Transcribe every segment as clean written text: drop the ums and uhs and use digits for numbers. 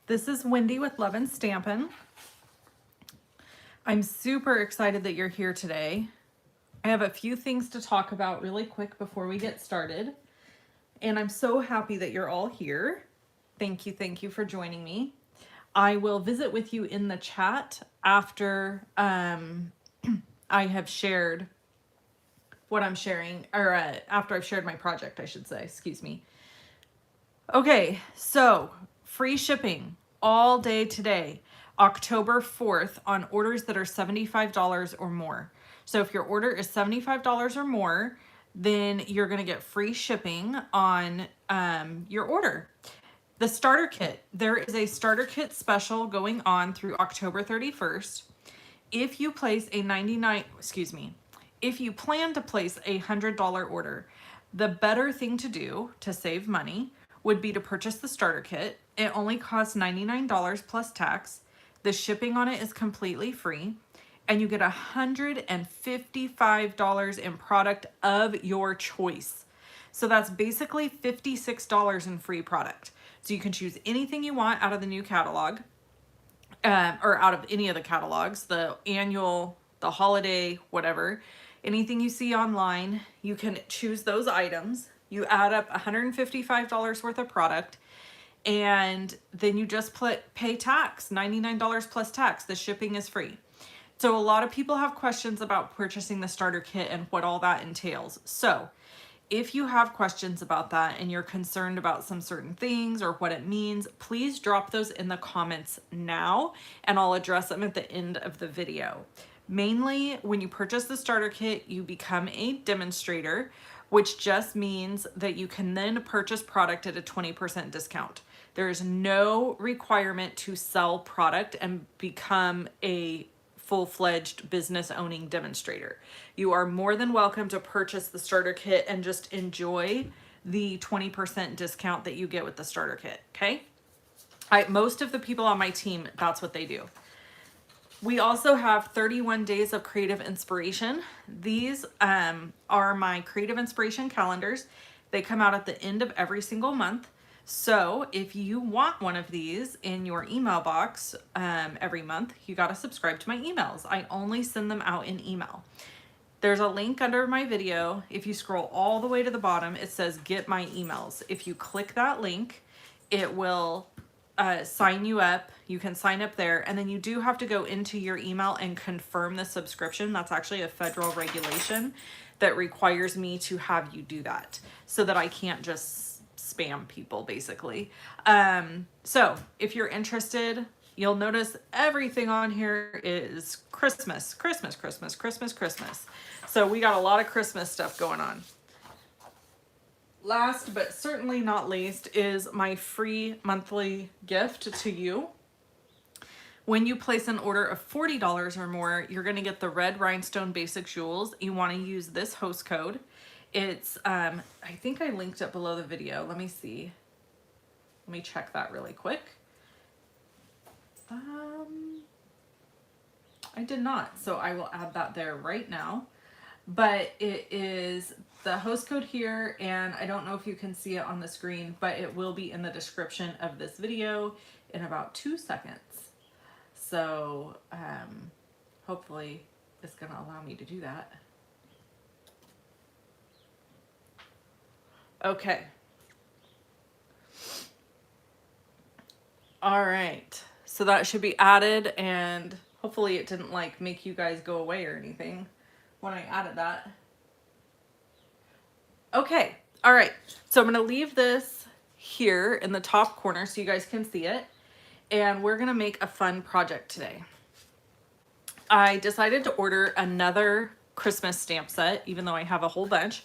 This is Wendy with Love and Stampin'. I'm super excited that you're here today. I have a few things to talk about really quick before we get started. And I'm so happy that you're all here. Thank you for joining me. I will visit with you in the chat after I have shared what I'm sharing, or after I've shared my project, I should say, excuse me. Okay, so free shipping all day today, October 4th, on orders that are $75 or more. So if your order is $75 or more, then you're going to get free shipping on your order. The starter kit, there is a starter kit special going on through October 31st. If you place a if you plan to place a $100 order, the better thing to do to save money would be to purchase the starter kit. It only costs $99 plus tax. The shipping on it is completely free, and you get $155 in product of your choice. So that's basically $56 in free product. So you can choose anything you want out of the new catalog, or out of any of the catalogs, the annual, the holiday, whatever. Anything you see online, you can choose those items. You add up $155 worth of product, and then you just pay tax, $99 plus tax. The shipping is free. So a lot of people have questions about purchasing the starter kit and what all that entails. So if you have questions about that and you're concerned about some certain things or what it means, please drop those in the comments now, and I'll address them at the end of the video. Mainly, when you purchase the starter kit, you become a demonstrator, which just means that you can then purchase product at a 20% discount. There is no requirement to sell product and become a full-fledged business owning demonstrator. You are more than welcome to purchase the starter kit and just enjoy the 20% discount that you get with the starter kit, okay? Most of the people on my team, that's what they do. We also have 31 days of creative inspiration. These are my creative inspiration calendars. They come out at the end of every single month. So if you want one of these in your email box every month, you got to subscribe to my emails. I only send them out in email. There's a link under my video. If you scroll all the way to the bottom, it says get my emails. If you click that link, it will sign you up. You can sign up there, and then you do have to go into your email and confirm the subscription. That's actually a federal regulation that requires me to have you do that, so that I can't just spam people, basically. So if you're interested, you'll notice everything on here is Christmas. So we got a lot of Christmas stuff going on. Last but certainly not least is my free monthly gift to you. When you place an order of $40 or more, you're going to get the red rhinestone basic jewels. You want to use this host code. It's, I think I linked it below the video. Let me see. Let me check that really quick. I did not, so I will add that there right now. But it is the host code here, and I don't know if you can see it on the screen, but it will be in the description of this video in about 2 seconds. So hopefully it's going to allow me to do that. Okay. All right. So that should be added, and hopefully it didn't like make you guys go away or anything when I added that. Okay. All right. So I'm going to leave this here in the top corner so you guys can see it. And we're going to make a fun project today. I decided to order another Christmas stamp set, even though I have a whole bunch,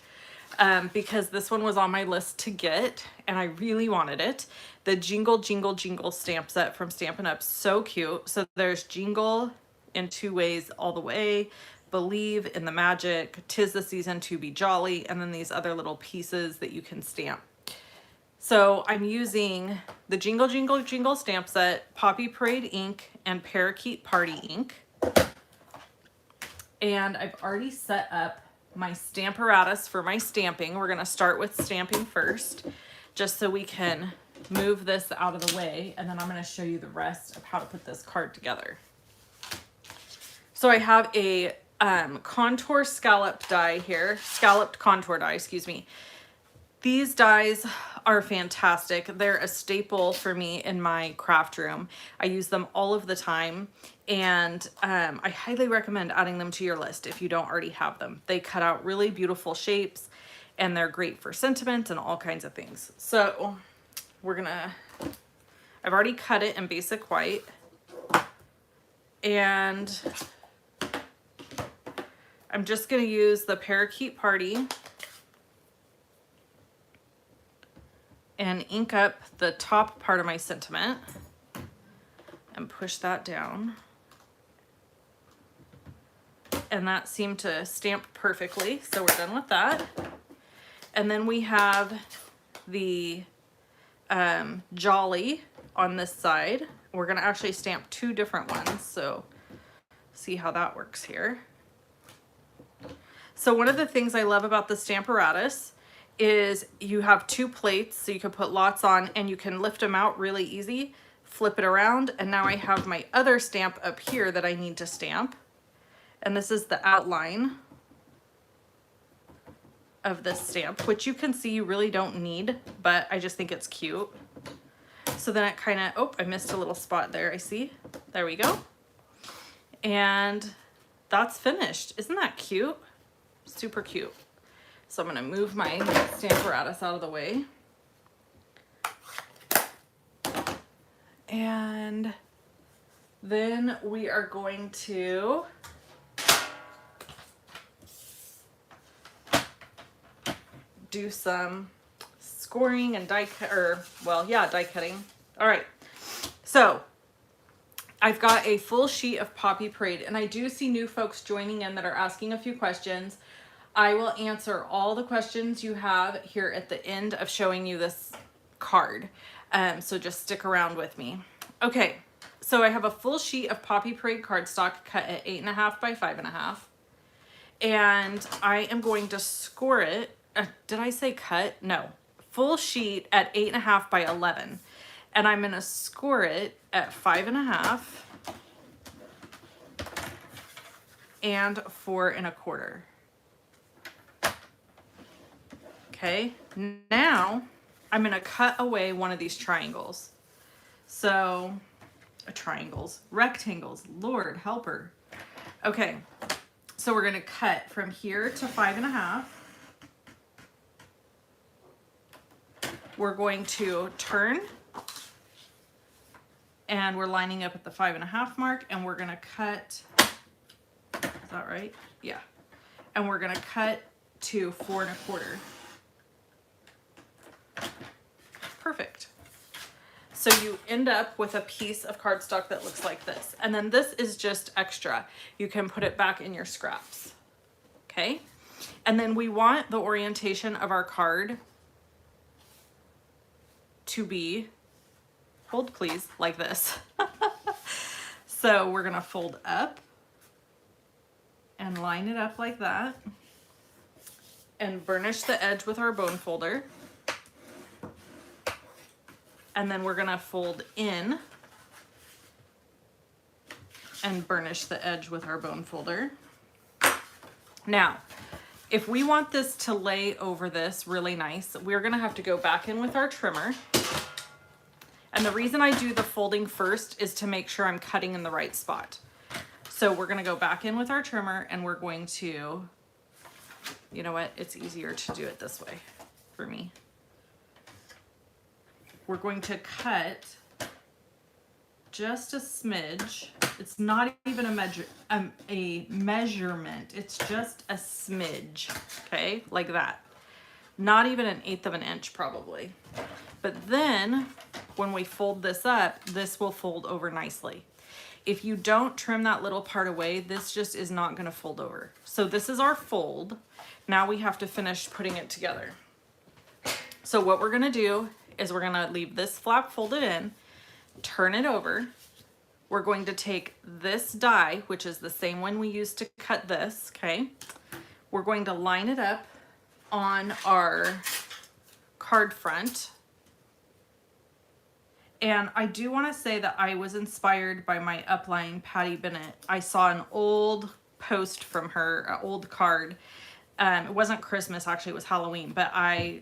because this one was on my list to get, and I really wanted it. The Jingle Jingle Jingle stamp set from Stampin' Up. So cute. So there's Jingle in 2 ways all the way, Believe in the Magic, 'Tis the Season to be Jolly, and then these other little pieces that you can stamp. So I'm using the Jingle Jingle Jingle stamp set, Poppy Parade ink, and Parakeet Party ink. And I've already set up my stamparatus for my stamping. We're going to start with stamping first, just so we can move this out of the way, and then I'm going to show you the rest of how to put this card together. So I have a contour scalloped die here, scalloped contour die, excuse me. These dies are fantastic. They're a staple for me in my craft room. I use them all of the time, and I highly recommend adding them to your list if you don't already have them. They cut out really beautiful shapes, and they're great for sentiment and all kinds of things. So I've already cut it in basic white, and I'm just gonna use the Parakeet Party and ink up the top part of my sentiment and push that down. And that seemed to stamp perfectly, so we're done with that. And then we have the Jolly on this side. We're gonna actually stamp two different ones, so see how that works here. So one of the things I love about the Stamparatus is you have two plates, so you can put lots on, and you can lift them out really easy, flip it around, and now I have my other stamp up here that I need to stamp. And this is the outline of this stamp, which you can see you really don't need, but I just think it's cute. So then it kind of, oh, I missed a little spot there, I see. There we go. And that's finished. Isn't that cute? Super cute. So I'm gonna move my Stamparatus out of the way. And then we are going to do some scoring and die cutting. All right, so I've got a full sheet of Poppy Parade, and I do see new folks joining in that are asking a few questions. I will answer all the questions you have here at the end of showing you this card. So just stick around with me. Okay, so I have a full sheet of Poppy Parade cardstock cut at 8.5 by 5.5. And I am going to score it. Did I say cut? No. Full sheet at 8.5 by 11. And I'm gonna score it at 5.5 and 4 1/4. Okay, now I'm gonna cut away one of these triangles. So, rectangles, Lord helper. Okay, so we're gonna cut from here to 5.5. We're going to turn, and we're lining up at the 5.5 mark, and we're gonna cut, is that right? Yeah. And we're gonna cut to 4 1/4. Perfect. So you end up with a piece of cardstock that looks like this. And then this is just extra. You can put it back in your scraps. Okay? And then we want the orientation of our card to be, hold please, like this. So we're gonna fold up and line it up like that and burnish the edge with our bone folder. And then we're gonna fold in and burnish the edge with our bone folder. Now, if we want this to lay over this really nice, we're gonna have to go back in with our trimmer. And the reason I do the folding first is to make sure I'm cutting in the right spot. So we're gonna go back in with our trimmer, and we're going to, you know what, it's easier to do it this way for me. We're going to cut just a smidge. It's not even a measurement. It's just a smidge, okay? Like that. Not even 1/8 of an inch probably. But then when we fold this up, this will fold over nicely. If you don't trim that little part away, this just is not gonna fold over. So this is our fold. Now we have to finish putting it together. So what we're gonna do is we're gonna leave this flap folded in, turn it over. We're going to take this die, which is the same one we used to cut this, okay? We're going to line it up on our card front. And I do want to say that I was inspired by my upline, Patty Bennett. I saw an old post from her, an old card. It wasn't Christmas, actually, it was Halloween, but I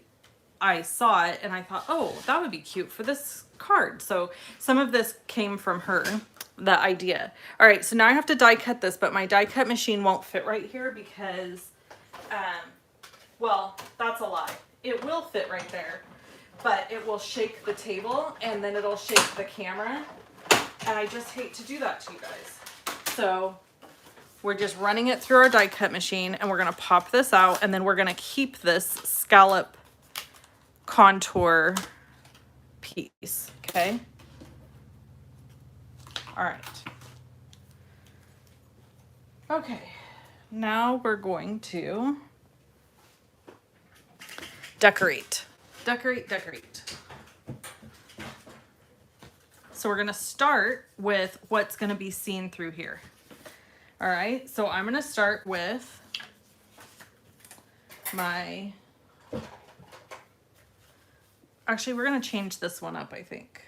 saw it and I thought, oh, that would be cute for this card. So some of this came from her, the idea. All right, so now I have to die cut this, but my die cut machine won't fit right here because, well, that's a lie. It will fit right there, but it will shake the table and then it'll shake the camera. And I just hate to do that to you guys. So we're just running it through our die cut machine and we're gonna pop this out and then we're gonna keep this scallop contour piece, okay? All right. Okay, now we're going to decorate. Decorate. So we're gonna start with what's gonna be seen through here. All right, so I'm gonna start with my, actually we're gonna change this one up, I think.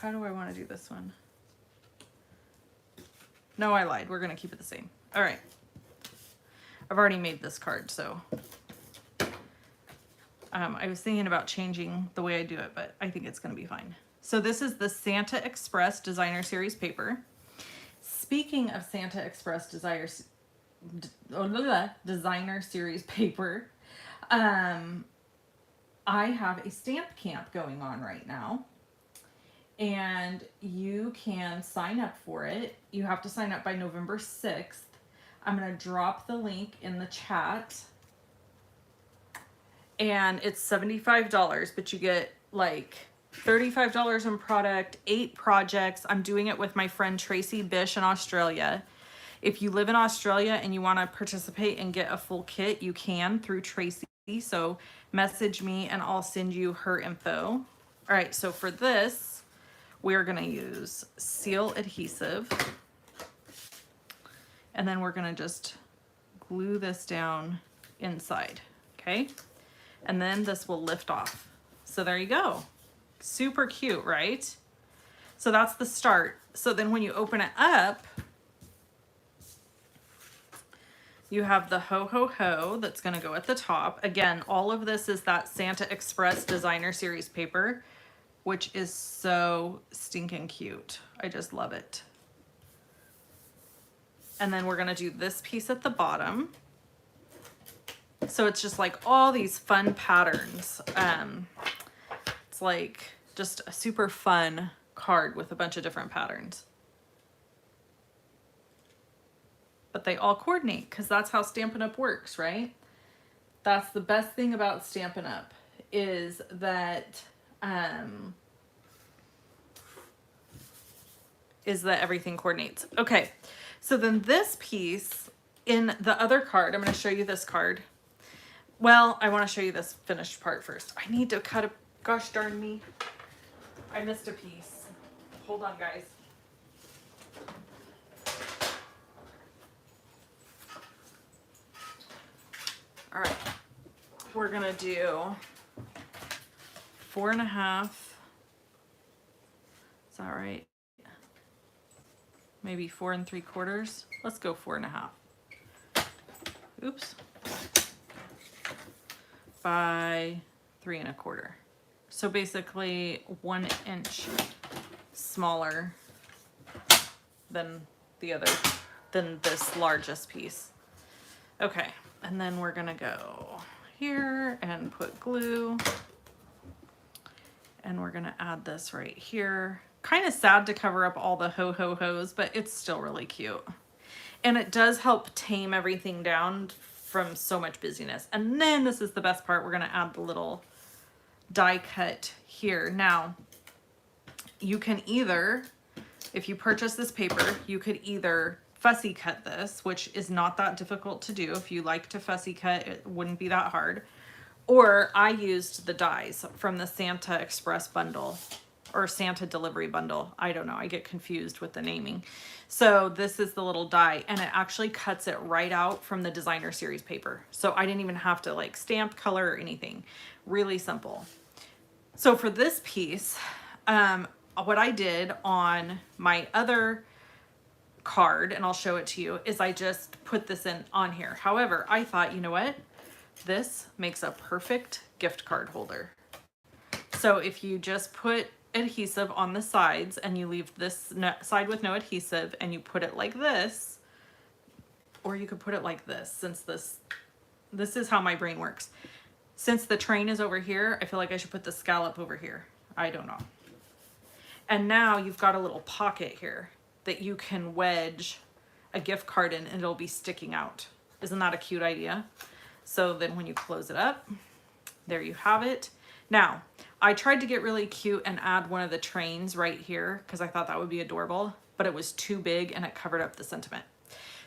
How do I wanna do this one? No, I lied, we're gonna keep it the same. All right, I've already made this card, so. I was thinking about changing the way I do it, but I think it's gonna be fine. So this is the Santa Express Designer Series paper. Speaking of Santa Express Designer Series paper, I have a stamp camp going on right now. And you can sign up for it. You have to sign up by November 6th. I'm gonna drop the link in the chat. And it's $75, but you get like $35 in product, 8 projects. I'm doing it with my friend Tracy Bish in Australia. If you live in Australia and you want to participate and get a full kit, you can through Tracy. So message me and I'll send you her info. All right, so for this, we're going to use seal adhesive. And then we're going to just glue this down inside, okay? And then this will lift off. So there you go. Super cute, right? So that's the start. So then when you open it up, you have the ho ho ho that's gonna go at the top. Again, all of this is that Santa Express Designer Series paper, which is so stinking cute. I just love it. And then we're gonna do this piece at the bottom. So it's just like all these fun patterns. It's like just a super fun card with a bunch of different patterns. But they all coordinate because that's how Stampin' Up works, right? That's the best thing about Stampin' Up is that everything coordinates. Okay, so then this piece in the other card, I'm going to show you this card. Well, I want to show you this finished part first. I need to cut a, gosh darn me. I missed a piece. Hold on, guys. All right, we're gonna do 4.5. Is that right? Maybe 4 3/4. Let's go 4.5. Oops. By 3 1/4. So basically 1 inch smaller than the other, than this largest piece. Okay, and then we're gonna go here and put glue. And we're gonna add this right here. Kind of sad to cover up all the ho-ho-hos, but it's still really cute. And it does help tame everything down from so much busyness. And then this is the best part. We're gonna add the little die cut here. Now, you can either, if you purchase this paper, you could either fussy cut this, which is not that difficult to do. If you like to fussy cut, it wouldn't be that hard. Or I used the dies from the Santa Express bundle or Santa delivery bundle. I don't know, I get confused with the naming. So this is the little die and it actually cuts it right out from the designer series paper. So I didn't even have to like stamp, color or anything. Really simple. So for this piece, what I did on my other card, and I'll show it to you, is I just put this in on here. However, I thought, you know what? This makes a perfect gift card holder. So if you just put adhesive on the sides and you leave this side with no adhesive and you put it like this, or you could put it like this, since this is how my brain works. Since the train is over here, I feel like I should put the scallop over here. I don't know. And now you've got a little pocket here that you can wedge a gift card in and it'll be sticking out. Isn't that a cute idea? So then when you close it up, there you have it. Now, I tried to get really cute and add one of the trains right here because I thought that would be adorable, but it was too big and it covered up the sentiment.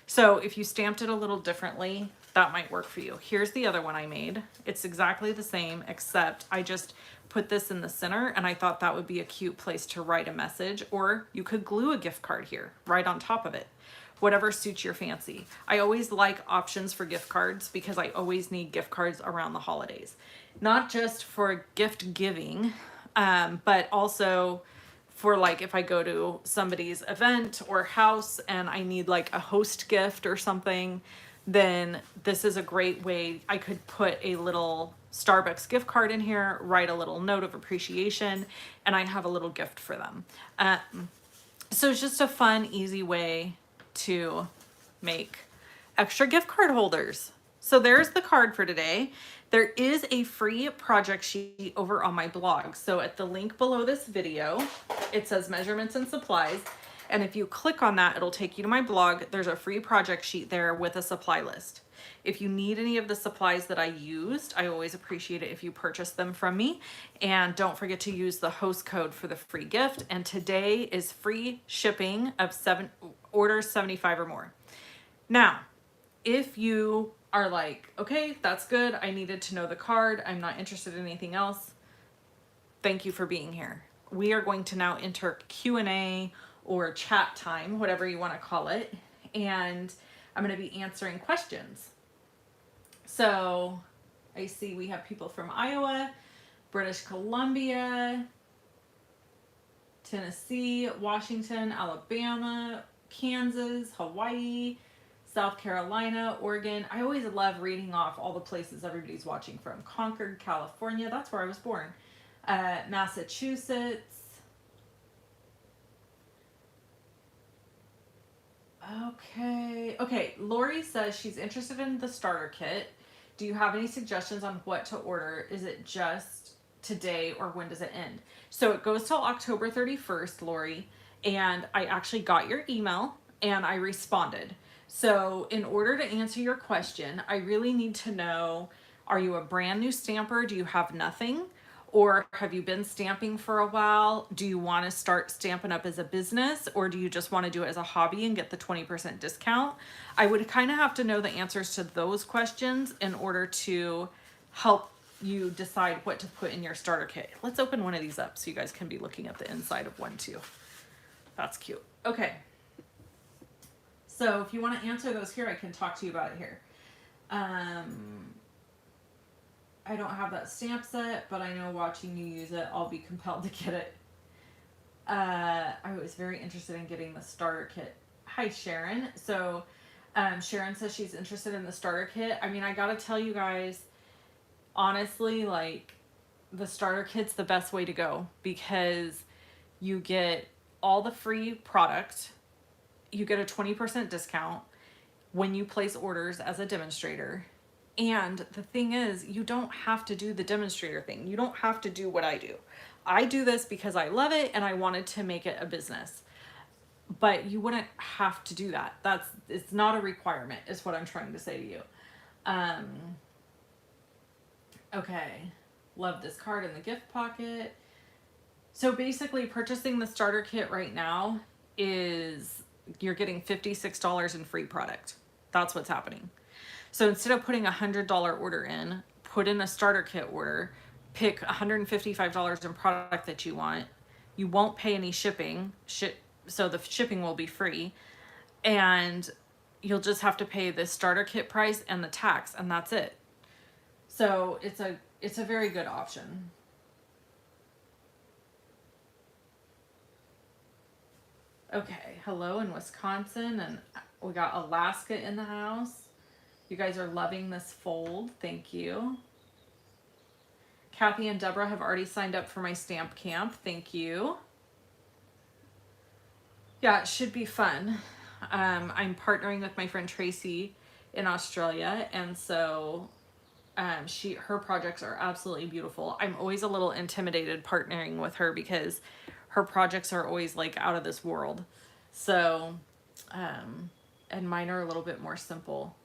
So if you stamped it a little differently, that might work for you. Here's the other one I made. It's exactly the same, except I just put this in the center and I thought that would be a cute place to write a message, or you could glue a gift card here right on top of it. Whatever suits your fancy. I always like options for gift cards because I always need gift cards around the holidays. Not just for gift giving, but also for like if I go to somebody's event or house and I need like a host gift or something, then this is a great way. I could put a little Starbucks gift card in here, write a little note of appreciation, and I have a little gift for them. So it's just a fun, easy way to make extra gift card holders. So there's the card for today. There is a free project sheet over on my blog. So at the link below this video, it says measurements and supplies. And if you click on that, it'll take you to my blog. There's a free project sheet there with a supply list. If you need any of the supplies that I used, I always appreciate it if you purchase them from me. And don't forget to use the host code for the free gift. And today is free shipping of orders 75 or more. Now, if you are like, okay, that's good, I needed to know the card, I'm not interested in anything else, thank you for being here. We are going to now enter Q&A or chat time, whatever you want to call it, and I'm going to be answering questions. So I see we have people from Iowa, British Columbia, Tennessee, Washington, Alabama, Kansas, Hawaii, South Carolina, Oregon. I always love reading off all the places everybody's watching from. Concord, California, that's where I was born. Massachusetts. Okay, Lori says she's interested in the starter kit. Do you have any suggestions on what to order? Is it just today or when does it end? So it goes till October 31st, Lori, and I actually got your email and I responded. So in order to answer your question, I really need to know, are you a brand new stamper? Do you have nothing? Or have you been stamping for a while? Do you want to start Stampin' Up! As a business, or do you just want to do it as a hobby and get the 20% discount? I would kind of have to know the answers to those questions in order to help you decide what to put in your starter kit. Let's open one of these up so you guys can be looking at the inside of one too. That's cute. Okay. So if you want to answer those here, I can talk to you about it here. I don't have that stamp set, but I know watching you use it, I'll be compelled to get it. I was very interested in getting the starter kit. Hi, Sharon. So Sharon says she's interested in the starter kit. I mean, I gotta tell you guys, honestly, like, the starter kit's the best way to go because you get all the free product. You get a 20% discount when you place orders as a demonstrator. And the thing is, you don't have to do the demonstrator thing. You don't have to do what I do. I do this because I love it and I wanted to make it a business. But you wouldn't have to do that. It's not a requirement, is what I'm trying to say to you. Okay. Love this card in the gift pocket. So basically, purchasing the starter kit right now is you're getting $56 in free product. That's what's happening. So instead of putting a $100 order in, put in a starter kit order, pick $155 in product that you want. You won't pay any shipping, so the shipping will be free, and you'll just have to pay the starter kit price and the tax, and that's it. So it's a very good option. Okay, hello in Wisconsin, and we got Alaska in the house. You guys are loving this fold. Thank you. Kathy and Deborah have already signed up for my stamp camp. Thank you. Yeah, it should be fun. I'm partnering with my friend Tracy in Australia, and so her projects are absolutely beautiful. I'm always a little intimidated partnering with her because her projects are always like out of this world. So, and mine are a little bit more simple.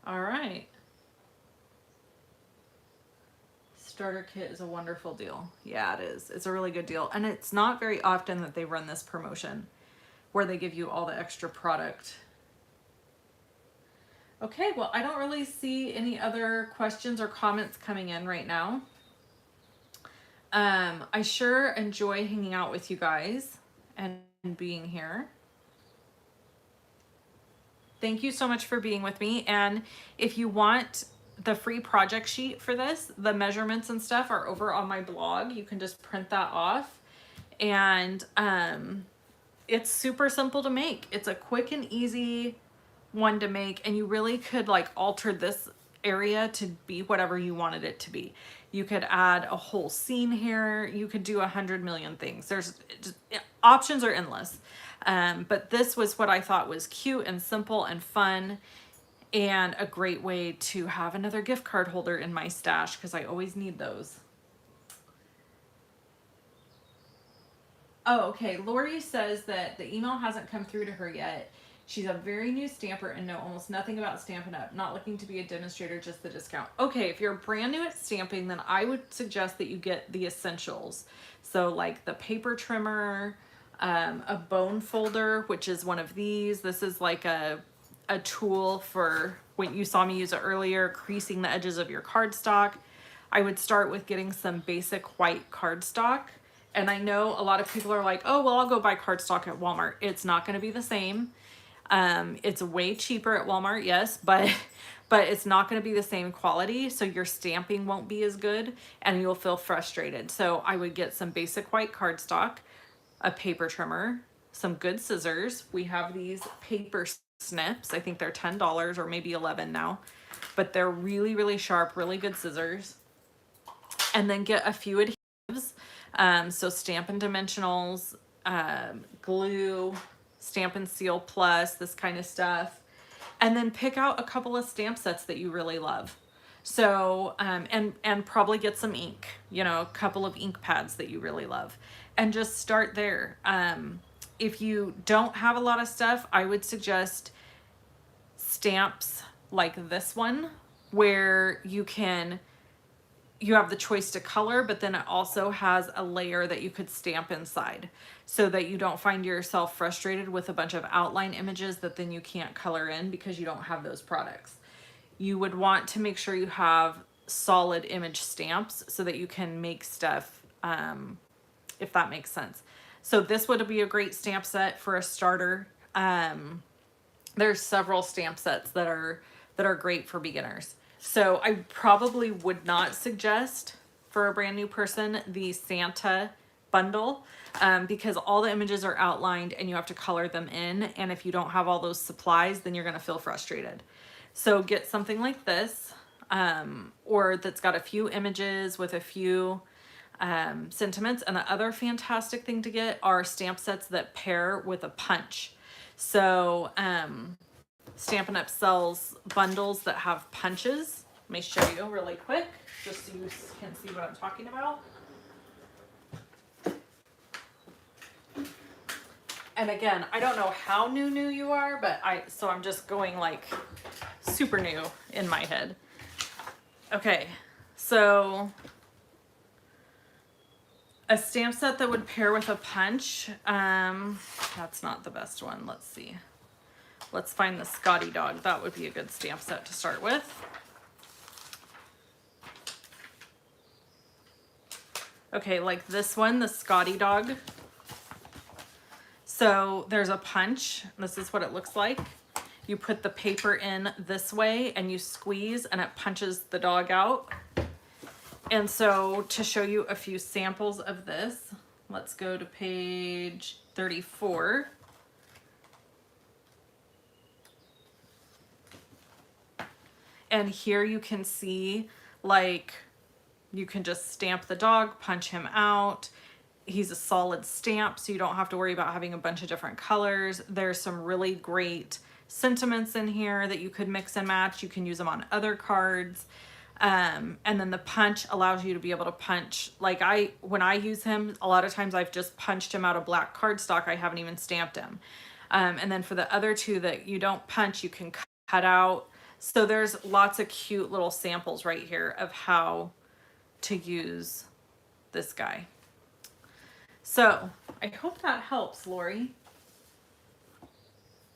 All right. Starter kit is a wonderful deal. Yeah, it is. It's a really good deal. And it's not very often that they run this promotion where they give you all the extra product. Okay, well, I don't really see any other questions or comments coming in right now. I sure enjoy hanging out with you guys and being here. Thank you so much for being with me. And if you want the free project sheet for this, the measurements and stuff are over on my blog. You can just print that off. And it's super simple to make. It's a quick and easy one to make, and you really could like alter this area to be whatever you wanted it to be. You could add a whole scene here. You could do 100 million things. There's just, options are endless. But this was what I thought was cute and simple and fun, and a great way to have another gift card holder in my stash because I always need those. Oh, okay. Lori says that the email hasn't come through to her yet. She's a very new stamper and know almost nothing about Stampin' Up. Not looking to be a demonstrator, just the discount. Okay, if you're brand new at stamping, then I would suggest that you get the essentials. So like the paper trimmer, a bone folder, which is one of these. This is like a tool for when you saw me use it earlier, creasing the edges of your cardstock. I would start with getting some basic white cardstock. And I know a lot of people are like, oh, well, I'll go buy cardstock at Walmart. It's not going to be the same. It's way cheaper at Walmart, yes, but it's not going to be the same quality. So your stamping won't be as good and you'll feel frustrated. So I would get some basic white cardstock, a paper trimmer, some good scissors. We have these paper snips. I think they're $10 or maybe 11 now, but they're really, really sharp, really good scissors. And then get a few adhesives. So Stampin' Dimensionals, glue, Stampin' Seal Plus, this kind of stuff. And then pick out a couple of stamp sets that you really love. So, and probably get some ink, you know, a couple of ink pads that you really love. And just start there. If you don't have a lot of stuff, I would suggest stamps like this one, where you have the choice to color, but then it also has a layer that you could stamp inside so that you don't find yourself frustrated with a bunch of outline images that then you can't color in because you don't have those products. You would want to make sure you have solid image stamps so that you can make stuff, if that makes sense. So this would be a great stamp set for a starter. There's several stamp sets that are great for beginners. So I probably would not suggest for a brand new person the Santa bundle because all the images are outlined and you have to color them in. And if you don't have all those supplies, then you're going to feel frustrated. So get something like this, or that's got a few images with a few sentiments. And the other fantastic thing to get are stamp sets that pair with a punch. So Stampin' Up sells bundles that have punches. Let me show you really quick, just so you can see what I'm talking about. And again, I don't know how new you are, but so I'm just going like super new in my head. Okay, so a stamp set that would pair with a punch, that's not the best one. Let's see. Let's find the Scotty dog. That would be a good stamp set to start with. Okay, like this one, the Scotty dog. So there's a punch. This is what it looks like. You put the paper in this way and you squeeze and it punches the dog out. And so to show you a few samples of this, let's go to page 34. And here you can see, like, you can just stamp the dog, punch him out. He's a solid stamp, so you don't have to worry about having a bunch of different colors. There's some really great sentiments in here that you could mix and match. You can use them on other cards. And then the punch allows you to be able to punch. Like when I use him, a lot of times I've just punched him out of black cardstock. I haven't even stamped him. And then for the other two that you don't punch, you can cut out. So there's lots of cute little samples right here of how to use this guy. So I hope that helps, Lori,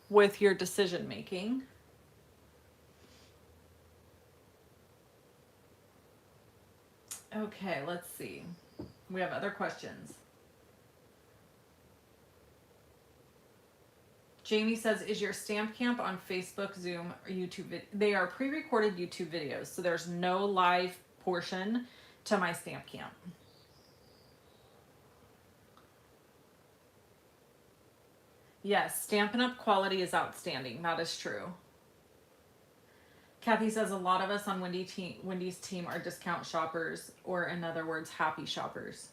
with your decision making. Okay, let's see. We have other questions. Jamie says, is your stamp camp on Facebook, Zoom, or YouTube? They are pre-recorded YouTube videos, so there's no live portion to my stamp camp. Yes, Stampin' Up! Quality is outstanding. That is true. Kathy says, a lot of us on Wendy's team are discount shoppers, or in other words, happy shoppers.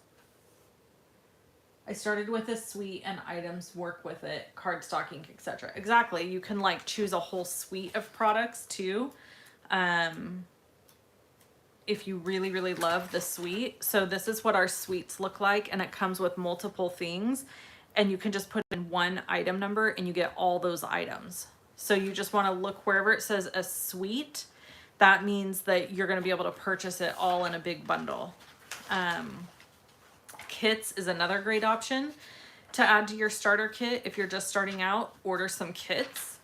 I started with a suite and items, work with it, cardstocking, etc. Exactly. You can like choose a whole suite of products too. If you really, really love the suite. So this is what our suites look like, and it comes with multiple things, and you can just put in one item number and you get all those items. So you just want to look wherever it says a suite. That means that you're going to be able to purchase it all in a big bundle. Kits is another great option to add to your starter kit. If you're just starting out, order some kits.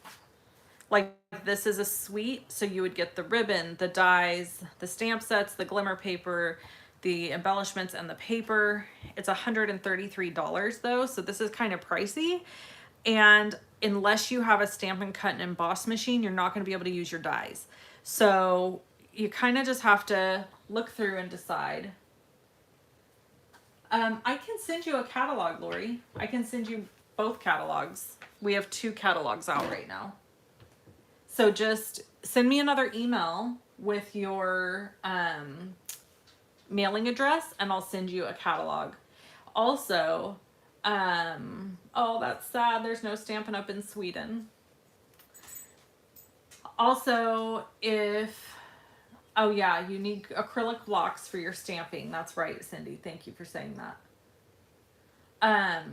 Like this is a suite, so you would get the ribbon, the dies, the stamp sets, the glimmer paper, the embellishments, and the paper. It's $133 though, so this is kind of pricey. And unless you have a Stampin' Cut and Emboss machine, you're not going to be able to use your dies. So you kind of just have to look through and decide. I can send you a catalog, Lori. I can send you both catalogs. We have 2 catalogs out right now. So just send me another email with your mailing address and I'll send you a catalog. Also, oh, that's sad. There's no Stampin' Up! In Sweden. Also, oh yeah, you need acrylic blocks for your stamping. That's right, Cindy. Thank you for saying that.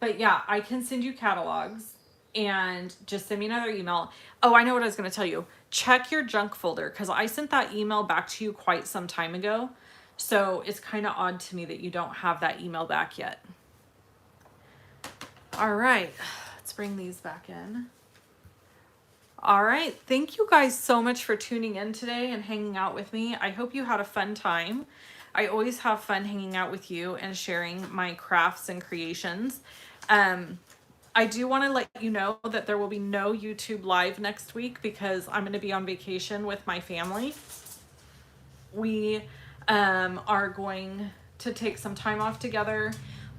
But yeah, I can send you catalogs and just send me another email. Oh, I know what I was going to tell you. Check your junk folder because I sent that email back to you quite some time ago. So it's kind of odd to me that you don't have that email back yet. All right, let's bring these back in. All right, thank you guys so much for tuning in today and hanging out with me. I hope you had a fun time. I always have fun hanging out with you and sharing my crafts and creations. I do want to let you know that there will be no YouTube live next week because I'm going to be on vacation with my family. We are going to take some time off together.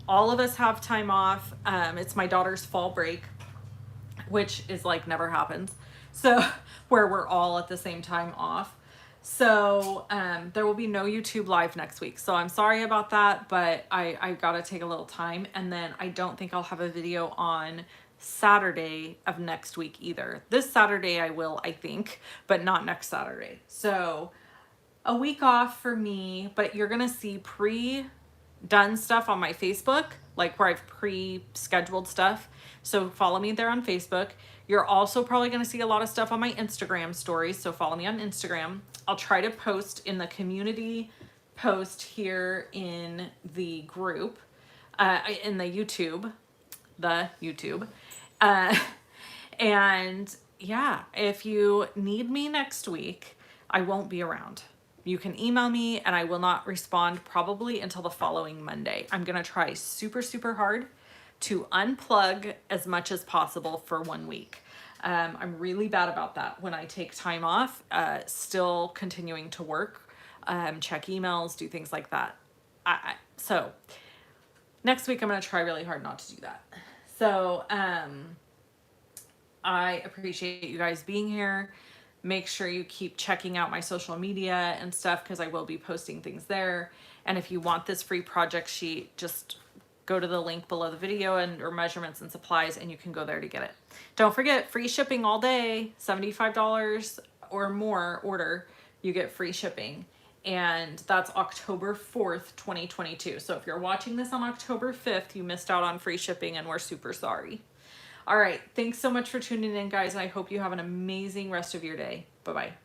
All of us have time off. It's my daughter's fall break, which is like never happens. So where we're all at the same time off. So there will be no YouTube live next week. So I'm sorry about that, but I gotta take a little time. And then I don't think I'll have a video on Saturday of next week either. This Saturday I will, I think, but not next Saturday. So a week off for me, but you're gonna see pre-done stuff on my Facebook, like where I've pre-scheduled stuff. So follow me there on Facebook. You're also probably going to see a lot of stuff on my Instagram stories. So follow me on Instagram. I'll try to post in the community post here in the group, in the YouTube, and yeah, if you need me next week, I won't be around. You can email me and I will not respond probably until the following Monday. I'm gonna try super, super hard to unplug as much as possible for 1 week. I'm really bad about that when I take time off, still continuing to work, check emails, do things like that. So next week I'm gonna try really hard not to do that. So I appreciate you guys being here. Make sure you keep checking out my social media and stuff because I will be posting things there. And if you want this free project sheet, just go to the link below the video and or measurements and supplies and you can go there to get it. Don't forget, free shipping all day, $75 or more order, you get free shipping. And that's October 4th, 2022. So if you're watching this on October 5th, you missed out on free shipping and we're super sorry. All right, thanks so much for tuning in, guys. And I hope you have an amazing rest of your day. Bye-bye.